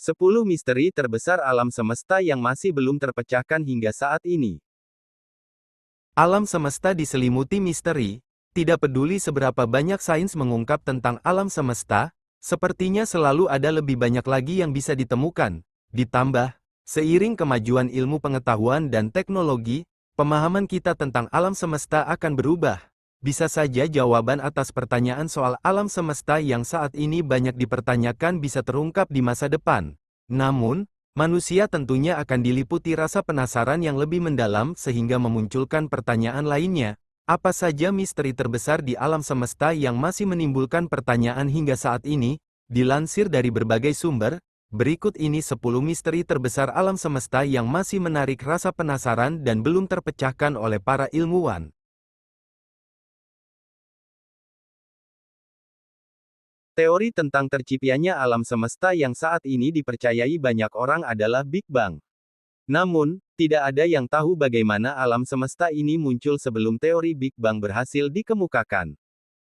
10 misteri terbesar alam semesta yang masih belum terpecahkan hingga saat ini. Alam semesta diselimuti misteri. Tidak peduli seberapa banyak sains mengungkap tentang alam semesta, sepertinya selalu ada lebih banyak lagi yang bisa ditemukan. Ditambah, seiring kemajuan ilmu pengetahuan dan teknologi, pemahaman kita tentang alam semesta akan berubah. Bisa saja jawaban atas pertanyaan soal alam semesta yang saat ini banyak dipertanyakan bisa terungkap di masa depan. Namun, manusia tentunya akan diliputi rasa penasaran yang lebih mendalam sehingga memunculkan pertanyaan lainnya. Apa saja misteri terbesar di alam semesta yang masih menimbulkan pertanyaan hingga saat ini? Dilansir dari berbagai sumber, berikut ini 10 misteri terbesar alam semesta yang masih menarik rasa penasaran dan belum terpecahkan oleh para ilmuwan. Teori tentang terciptanya alam semesta yang saat ini dipercayai banyak orang adalah Big Bang. Namun, tidak ada yang tahu bagaimana alam semesta ini muncul sebelum teori Big Bang berhasil dikemukakan.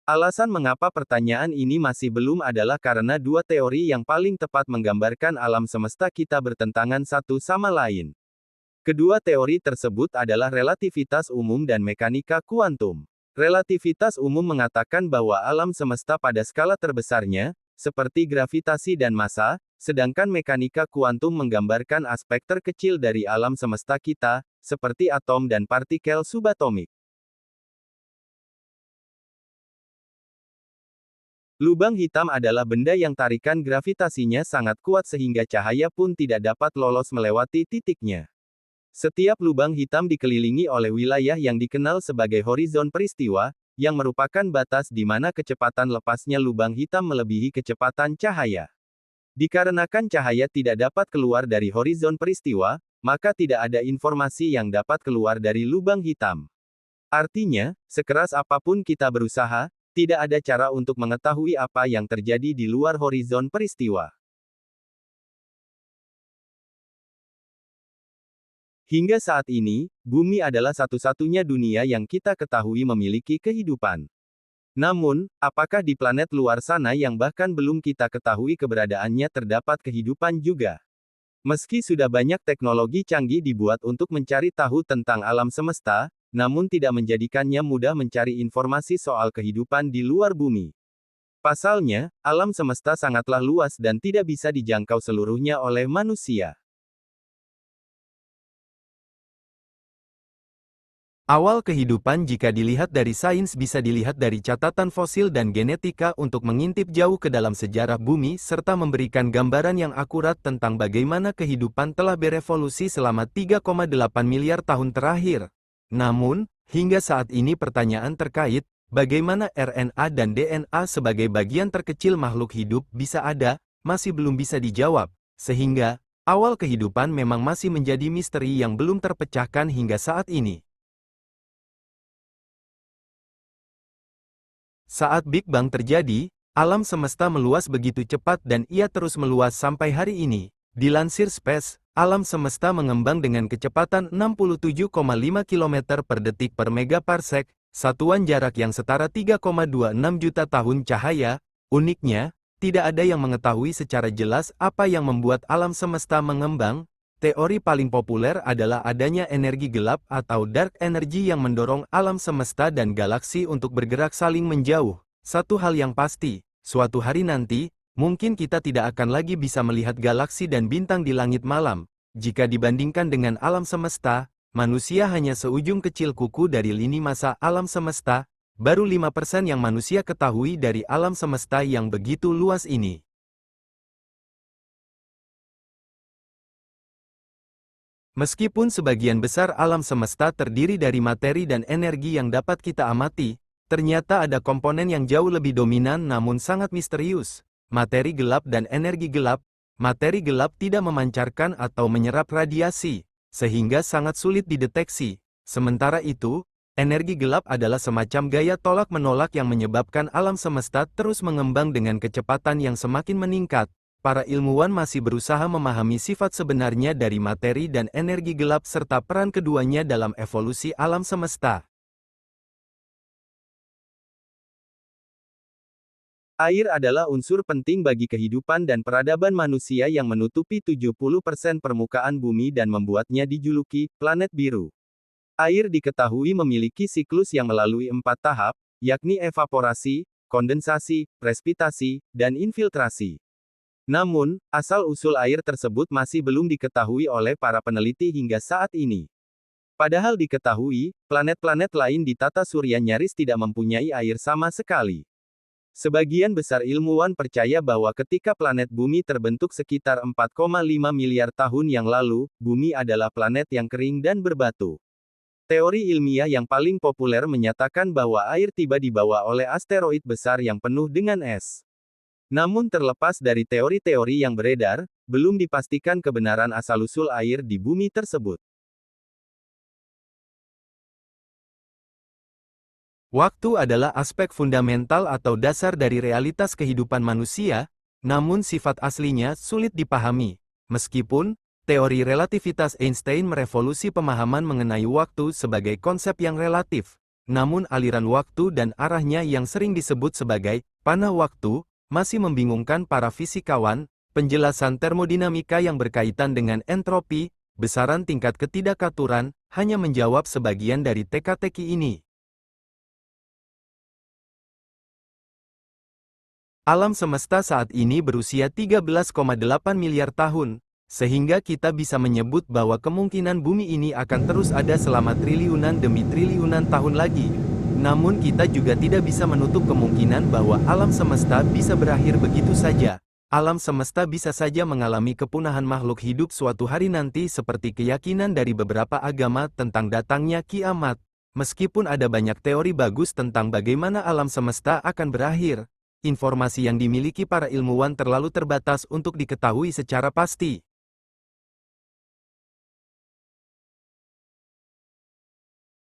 Alasan mengapa pertanyaan ini masih belum adalah karena dua teori yang paling tepat menggambarkan alam semesta kita bertentangan satu sama lain. Kedua teori tersebut adalah relativitas umum dan mekanika kuantum. Relativitas umum mengatakan bahwa alam semesta pada skala terbesarnya, seperti gravitasi dan massa, sedangkan mekanika kuantum menggambarkan aspek terkecil dari alam semesta kita, seperti atom dan partikel subatomik. Lubang hitam adalah benda yang tarikan gravitasinya sangat kuat sehingga cahaya pun tidak dapat lolos melewati titiknya. Setiap lubang hitam dikelilingi oleh wilayah yang dikenal sebagai horizon peristiwa, yang merupakan batas di mana kecepatan lepasnya lubang hitam melebihi kecepatan cahaya. Dikarenakan cahaya tidak dapat keluar dari horizon peristiwa, maka tidak ada informasi yang dapat keluar dari lubang hitam. Artinya, sekeras apapun kita berusaha, tidak ada cara untuk mengetahui apa yang terjadi di luar horizon peristiwa. Hingga saat ini, bumi adalah satu-satunya dunia yang kita ketahui memiliki kehidupan. Namun, apakah di planet luar sana yang bahkan belum kita ketahui keberadaannya terdapat kehidupan juga? Meski sudah banyak teknologi canggih dibuat untuk mencari tahu tentang alam semesta, namun tidak menjadikannya mudah mencari informasi soal kehidupan di luar bumi. Pasalnya, alam semesta sangatlah luas dan tidak bisa dijangkau seluruhnya oleh manusia. Awal kehidupan jika dilihat dari sains bisa dilihat dari catatan fosil dan genetika untuk mengintip jauh ke dalam sejarah bumi serta memberikan gambaran yang akurat tentang bagaimana kehidupan telah berevolusi selama 3,8 miliar tahun terakhir. Namun, hingga saat ini pertanyaan terkait, bagaimana RNA dan DNA sebagai bagian terkecil makhluk hidup bisa ada, masih belum bisa dijawab, sehingga, awal kehidupan memang masih menjadi misteri yang belum terpecahkan hingga saat ini. Saat Big Bang terjadi, alam semesta meluas begitu cepat dan ia terus meluas sampai hari ini. Dilansir Space, alam semesta mengembang dengan kecepatan 67,5 km per detik per megaparsec, satuan jarak yang setara 3,26 juta tahun cahaya. Uniknya, tidak ada yang mengetahui secara jelas apa yang membuat alam semesta mengembang. Teori paling populer adalah adanya energi gelap atau dark energy yang mendorong alam semesta dan galaksi untuk bergerak saling menjauh. Satu hal yang pasti, suatu hari nanti, mungkin kita tidak akan lagi bisa melihat galaksi dan bintang di langit malam. Jika dibandingkan dengan alam semesta, manusia hanya seujung kecil kuku dari lini masa alam semesta, baru 5% yang manusia ketahui dari alam semesta yang begitu luas ini. Meskipun sebagian besar alam semesta terdiri dari materi dan energi yang dapat kita amati, ternyata ada komponen yang jauh lebih dominan namun sangat misterius. Materi gelap dan energi gelap. Materi gelap tidak memancarkan atau menyerap radiasi, sehingga sangat sulit dideteksi. Sementara itu, energi gelap adalah semacam gaya tolak-menolak yang menyebabkan alam semesta terus mengembang dengan kecepatan yang semakin meningkat. Para ilmuwan masih berusaha memahami sifat sebenarnya dari materi dan energi gelap serta peran keduanya dalam evolusi alam semesta. Air adalah unsur penting bagi kehidupan dan peradaban manusia yang menutupi 70% permukaan bumi dan membuatnya dijuluki planet biru. Air diketahui memiliki siklus yang melalui 4 tahap, yakni evaporasi, kondensasi, presipitasi, dan infiltrasi. Namun, asal-usul air tersebut masih belum diketahui oleh para peneliti hingga saat ini. Padahal diketahui, planet-planet lain di tata surya nyaris tidak mempunyai air sama sekali. Sebagian besar ilmuwan percaya bahwa ketika planet Bumi terbentuk sekitar 4,5 miliar tahun yang lalu, Bumi adalah planet yang kering dan berbatu. Teori ilmiah yang paling populer menyatakan bahwa air tiba dibawa oleh asteroid besar yang penuh dengan es. Namun terlepas dari teori-teori yang beredar, belum dipastikan kebenaran asal-usul air di bumi tersebut. Waktu adalah aspek fundamental atau dasar dari realitas kehidupan manusia, namun sifat aslinya sulit dipahami. Meskipun, teori relativitas Einstein merevolusi pemahaman mengenai waktu sebagai konsep yang relatif, namun aliran waktu dan arahnya yang sering disebut sebagai panah waktu, masih membingungkan para fisikawan. Penjelasan termodinamika yang berkaitan dengan entropi, besaran tingkat ketidakaturan, hanya menjawab sebagian dari teka-teki ini. Alam semesta saat ini berusia 13,8 miliar tahun, sehingga kita bisa menyebut bahwa kemungkinan bumi ini akan terus ada selama triliunan demi triliunan tahun lagi. Namun kita juga tidak bisa menutup kemungkinan bahwa alam semesta bisa berakhir begitu saja. Alam semesta bisa saja mengalami kepunahan makhluk hidup suatu hari nanti seperti keyakinan dari beberapa agama tentang datangnya kiamat. Meskipun ada banyak teori bagus tentang bagaimana alam semesta akan berakhir, informasi yang dimiliki para ilmuwan terlalu terbatas untuk diketahui secara pasti.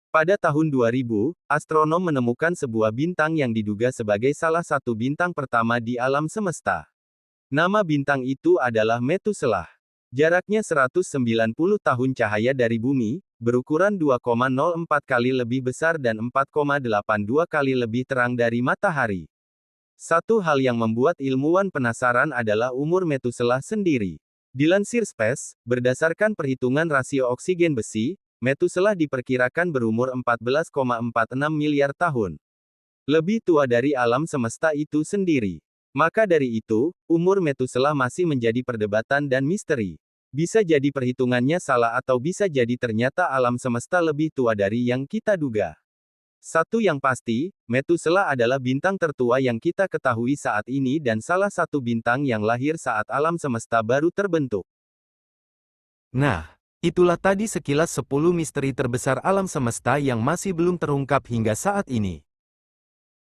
Pada tahun 2000, astronom menemukan sebuah bintang yang diduga sebagai salah satu bintang pertama di alam semesta. Nama bintang itu adalah Methuselah. Jaraknya 190 tahun cahaya dari bumi, berukuran 2,04 kali lebih besar dan 4,82 kali lebih terang dari matahari. Satu hal yang membuat ilmuwan penasaran adalah umur Methuselah sendiri. Dilansir Space, berdasarkan perhitungan rasio oksigen besi, Methuselah diperkirakan berumur 14,46 miliar tahun. Lebih tua dari alam semesta itu sendiri. Maka dari itu, umur Methuselah masih menjadi perdebatan dan misteri. Bisa jadi perhitungannya salah atau bisa jadi ternyata alam semesta lebih tua dari yang kita duga. Satu yang pasti, Methuselah adalah bintang tertua yang kita ketahui saat ini dan salah satu bintang yang lahir saat alam semesta baru terbentuk. Nah, itulah tadi sekilas 10 misteri terbesar alam semesta yang masih belum terungkap hingga saat ini.